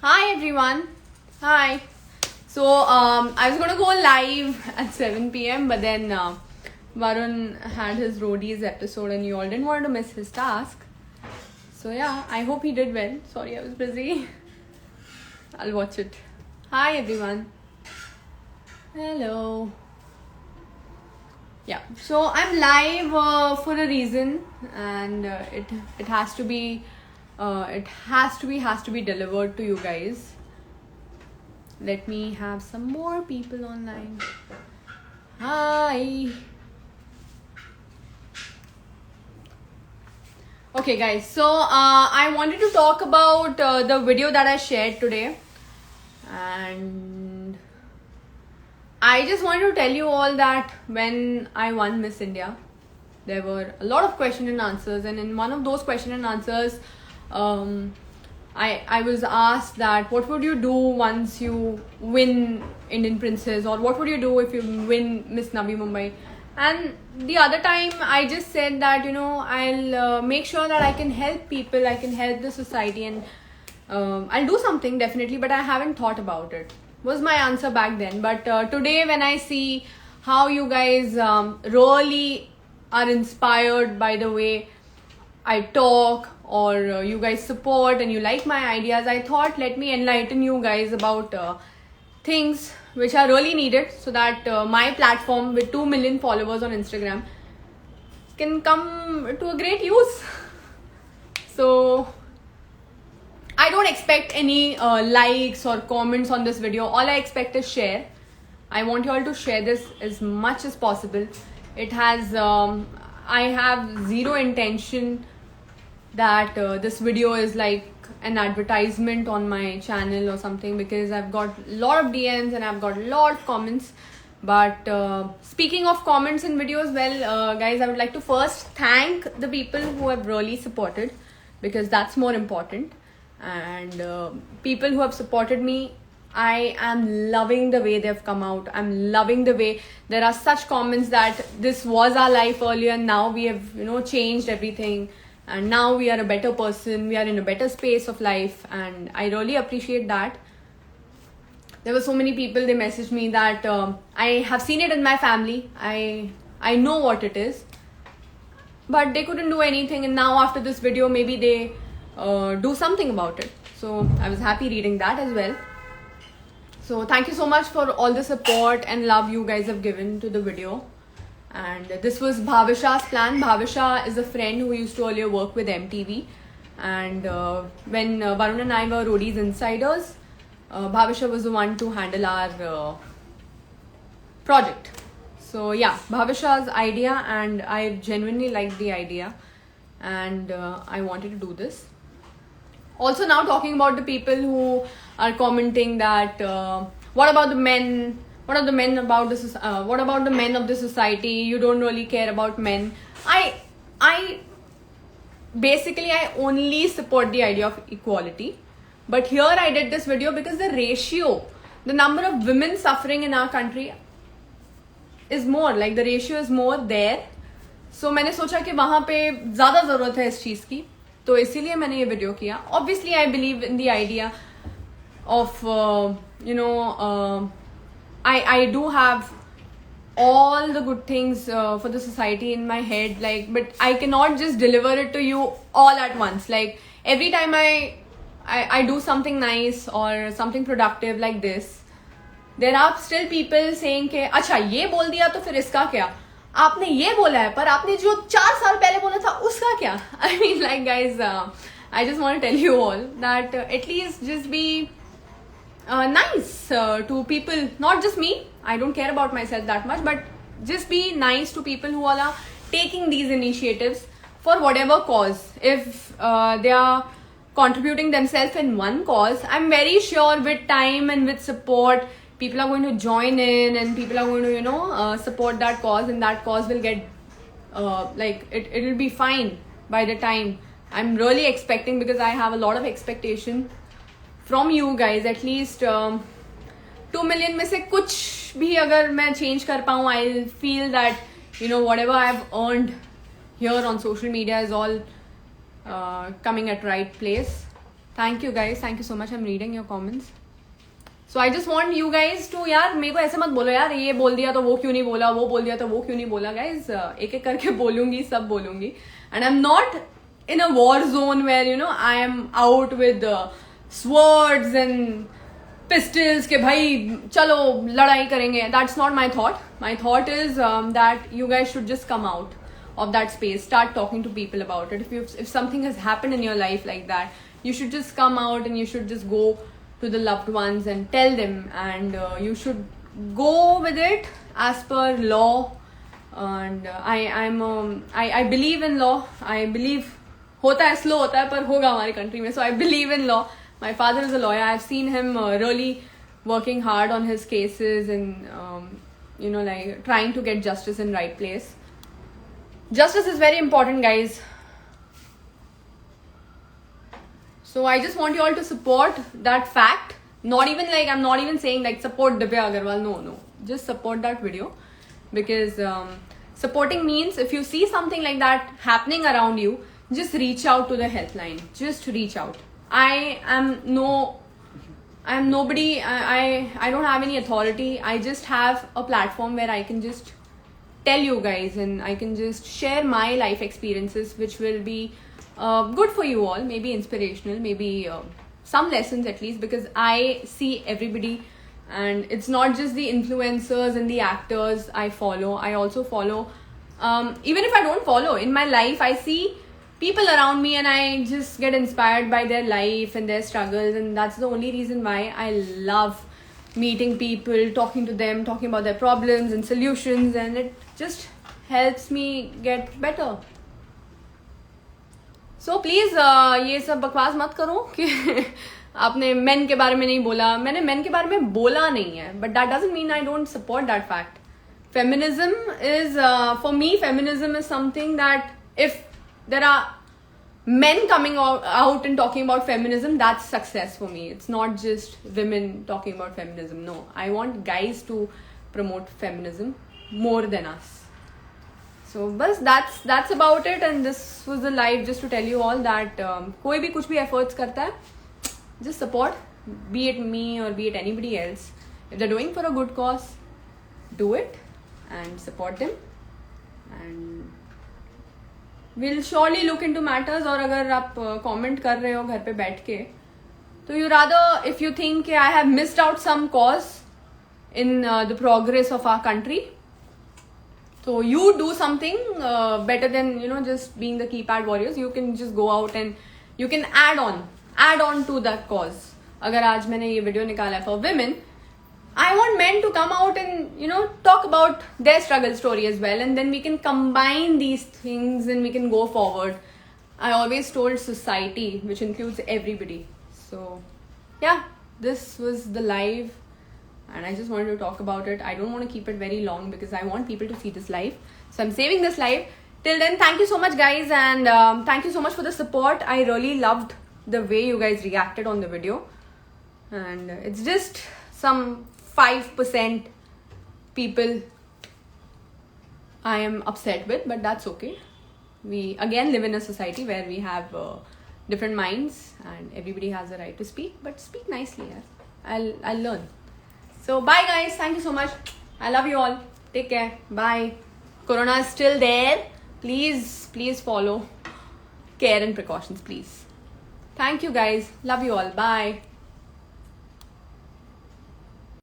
Hi everyone. Hi. So I was gonna go live at 7 p.m. but then Varun had his roadies episode and you all didn't want to miss his task. So yeah, I hope he did well. Sorry, I was busy. I'll watch it. Hi everyone. Hello. Yeah. So I'm live for a reason, and it has to be delivered to you guys. Let me have some more people online. Hi. Okay guys, so I wanted to talk about the video that I shared today, and I just wanted to tell you all that when I won Miss India, there were a lot of question and answers, and in one of those question and answers, I was asked that what would you do once you win Indian Princess, or what would you do if you win Miss Navi Mumbai. And the other time I just said that I'll make sure that I can help people, I can help the society, and I'll do something definitely, but I haven't thought about it, was my answer back then. But today when I see how you guys really are inspired by the way I talk, or you guys support and you like my ideas, I thought let me enlighten you guys about things which are really needed, so that my platform with 2 million followers on Instagram can come to a great use. So I don't expect any likes or comments on this video. All I expect is share. I want you all to share this as much as possible. It has I have zero intention that this video is like an advertisement on my channel or something, because I've got a lot of DMs and I've got a lot of comments. But speaking of comments and videos, well guys, I would like to first thank the people who have really supported, because that's more important. And people who have supported me, I am loving the way they've come out. I'm loving the way there are such comments that this was our life earlier and now we have changed everything, and now we are a better person, we are in a better space of life, and I really appreciate that. There were so many people, they messaged me that I have seen it in my family, I know what it is, but they couldn't do anything, and now after this video maybe they do something about it. So I was happy reading that as well. So thank you so much for all the support and love you guys have given to the video. And this was Bhavisha's plan. Bhavisha is a friend who used to earlier work with MTV, and when Varun and I were Roadies Insiders, Bhavisha was the one to handle our project. So yeah, Bhavisha's idea, and I genuinely liked the idea, and I wanted to do this. Also, now talking about the people who are commenting that what about the men? What are the men about this? What about the men of the society? You don't really care about men. I basically I only support the idea of equality. But here I did this video because the ratio, the number of women suffering in our country is more. Like the ratio is more there. So मैंने सोचा कि वहाँ पे ज़्यादा ज़रूरत है इस चीज़ की, तो इसीलिए मैंने ये वीडियो किया. Obviously I believe in the idea of I do have all the good things for the society in my head, like, but I cannot just deliver it to you all at once. Like every time I do something nice or something productive like this, there are still people saying कि अच्छा ये बोल दिया तो फिर इसका क्या, आपने ये बोला है पर आपने जो 4 साल पहले बोला था उसका क्या. I mean, like guys, I just want to tell you all that at least just be nice to people, not just me. I don't care about myself that much, but just be nice to people who are taking these initiatives for whatever cause. If they are contributing themselves in one cause, I'm very sure with time and with support, people are going to join in, and people are going to support that cause, and that cause will get like it will be fine by the time. I'm really expecting, because I have a lot of expectation from you guys. At least 2 million में से कुछ भी अगर मैं change कर पाऊँ, I'll feel that whatever I've earned here on social media is all coming at right place. Thank you guys. Thank you so much. I'm reading your comments. So I just want you guys to, यार मेरे को ऐसे मत बोलो यार, ये बोल दिया तो वो क्यों नहीं बोला, वो बोल दिया तो वो क्यों नहीं बोला. Guys, एक एक करके बोलूंगी, सब बोलूंगी. And I'm not in a war zone where, you know, I am out with swords and pistols के भाई चलो लड़ाई करेंगे. That's not my thought. My thought is that you guys should just come out of that space, start talking to people about it. If something has happened in your life like that, you should just come out and you should just go to the loved ones and tell them, and you should go with it as per law. And I believe in law. I believe होता है, slow होता है, पर होगा हमारी country में. So I believe in law. My father is a lawyer. I've seen him really working hard on his cases and you know, like trying to get justice in right place. Justice is very important, guys. So I just want you all to support that fact. Not even like, I'm not even saying like support Divya Agarwal. No. Just support that video. Because supporting means if you see something like that happening around you, just reach out to the helpline. Just reach out. I am nobody. I don't have any authority. I just have a platform where I can just tell you guys and I can just share my life experiences, which will be good for you all, maybe inspirational, maybe some lessons at least, because I see everybody, and it's not just the influencers and the actors I follow. I also follow, even if I don't follow, in my life I see people around me and I just get inspired by their life and their struggles, and that's the only reason why I love meeting people, talking to them, talking about their problems and solutions, and it just helps me get better. So please ये सब बकवास मत करो कि आपने men के बारे में नहीं बोला. मैंने men के बारे में बोला नहीं है, but that doesn't mean I don't support that fact. Feminism is, for me, feminism is something that if there are men coming out and talking about feminism, that's success for me. It's not just women talking about feminism. No, I want guys to promote feminism more than us. So bas that's about it, and this was the live just to tell you all that कोई भी कुछ भी efforts करता है, just support, be it me or be it anybody else. If they're doing for a good cause, do it and support them, and we'll surely look into matters. और अगर आप comment कर रहे हो घर पे बैठ के, तो you rather, if you think I have missed out some cause in the progress of our country, so you do something better than, you know, just being the keypad warriors. You can just go out and you can add on to that cause. अगर आज मैंने ये video निकाला for women, I want men to come out and, you know, talk about their struggle story as well, and then we can combine these things and we can go forward. I always told society, which includes everybody. So yeah, this was the live, and I just wanted to talk about it. I don't want to keep it very long because I want people to see this live. So I'm saving this live. Till then, thank you so much, guys, and thank you so much for the support. I really loved the way you guys reacted on the video, and it's just some 5% people I am upset with, but that's okay. We again live in a society where we have different minds and everybody has a right to speak, but speak nicely. I'll learn. So bye guys, thank you so much. I love you all. Take care. Bye. Corona is still there. Please follow care and precautions, please. Thank you guys. Love you all. Bye.